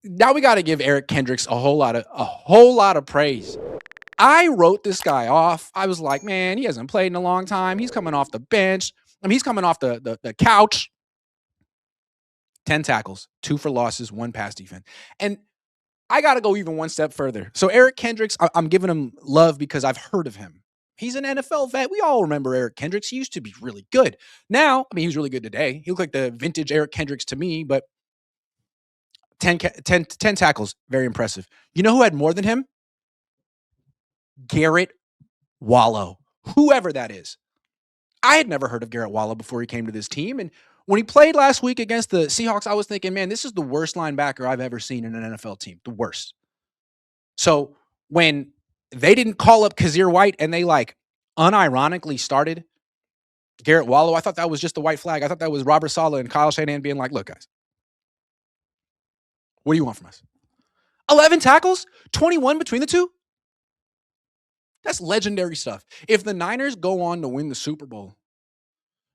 now we got to give Eric Kendricks a whole lot of praise. I wrote this guy off. I was like, man, he hasn't played in a long time. He's coming off the bench. I mean, he's coming off the couch. 10 tackles, 2 for losses, 1 pass defense. And I got to go even one step further. So Eric Kendricks, I'm giving him love because I've heard of him. He's an NFL vet. We all remember Eric Kendricks. He used to be really good. Now, I mean, he was really good today. He looked like the vintage Eric Kendricks to me, but 10 tackles, very impressive. You know who had more than him? Garrett Wallow, whoever that is. I had never heard of Garrett Wallow before he came to this team. And when he played last week against the Seahawks, I was thinking, man, this is the worst linebacker I've ever seen in an NFL team. The worst. So when they didn't call up Kazir White and they like unironically started Garrett Wallow, I thought that was just the white flag. I thought that was Robert Saleh and Kyle Shanahan being like, look, guys, what do you want from us? 11 tackles, 21 between the two. That's legendary stuff. If the Niners go on to win the Super Bowl,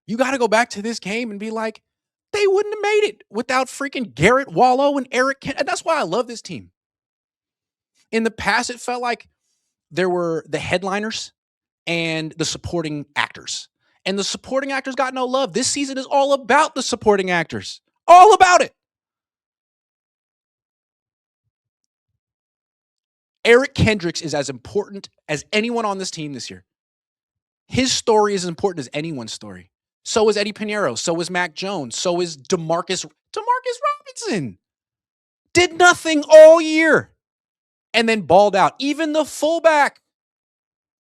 you got to go back to this game and be like, they wouldn't have made it without freaking Garrett Wallow and Eric Kendricks. And that's why I love this team. In the past, it felt like there were the headliners and the supporting actors. And the supporting actors got no love. This season is all about the supporting actors. All about it. Eric Kendricks is as important as anyone on this team this year. His story is as important as anyone's story. So is Eddie Pinheiro. So is Mac Jones. So is Demarcus Robinson. Did nothing all year and then balled out. Even the fullback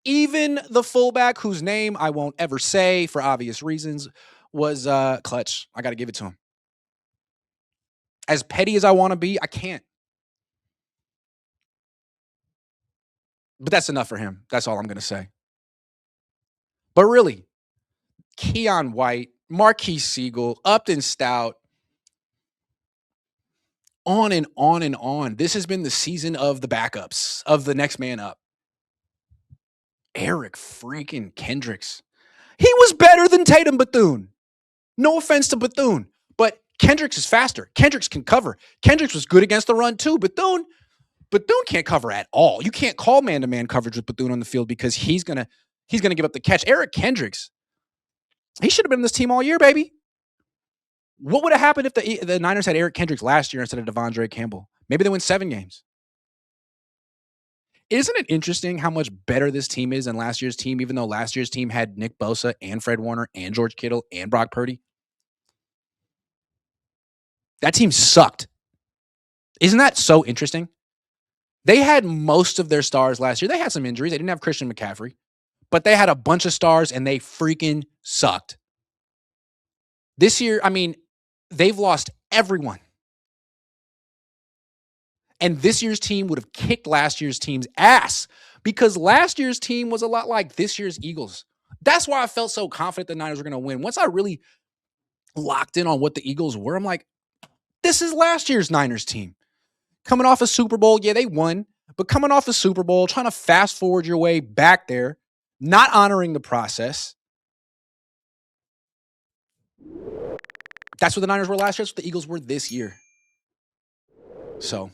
whose name I won't ever say for obvious reasons was clutch. I got to give it to him. As petty as I want to be, I can't. But that's enough for him. That's all I'm going to say. But really, Keon White, Marquise Siegel, Upton Stout, on and on and on. This has been the season of the backups, of the next man up. Eric freaking Kendricks. He was better than Tatum Bethune. No offense to Bethune, but Kendricks is faster. Kendricks can cover. Kendricks was good against the run too. Bethune can't cover at all. You can't call man-to-man coverage with Bethune on the field because he's gonna give up the catch. Eric Kendricks, he should have been in this team all year, baby. What would have happened if the Niners had Eric Kendricks last year instead of Devondre Campbell? Maybe they win 7 games. Isn't it interesting how much better this team is than last year's team, even though last year's team had Nick Bosa and Fred Warner and George Kittle and Brock Purdy? That team sucked. Isn't that so interesting? They had most of their stars last year. They had some injuries. They didn't have Christian McCaffrey, but they had a bunch of stars and they freaking sucked. This year, I mean, they've lost everyone. And this year's team would have kicked last year's team's ass because last year's team was a lot like this year's Eagles. That's why I felt so confident the Niners were going to win. Once I really locked in on what the Eagles were, I'm like, this is last year's Niners team. Coming off a Super Bowl, yeah, they won, but coming off a Super Bowl, trying to fast forward your way back there, not honoring the process. That's what the Niners were last year. That's what the Eagles were this year. So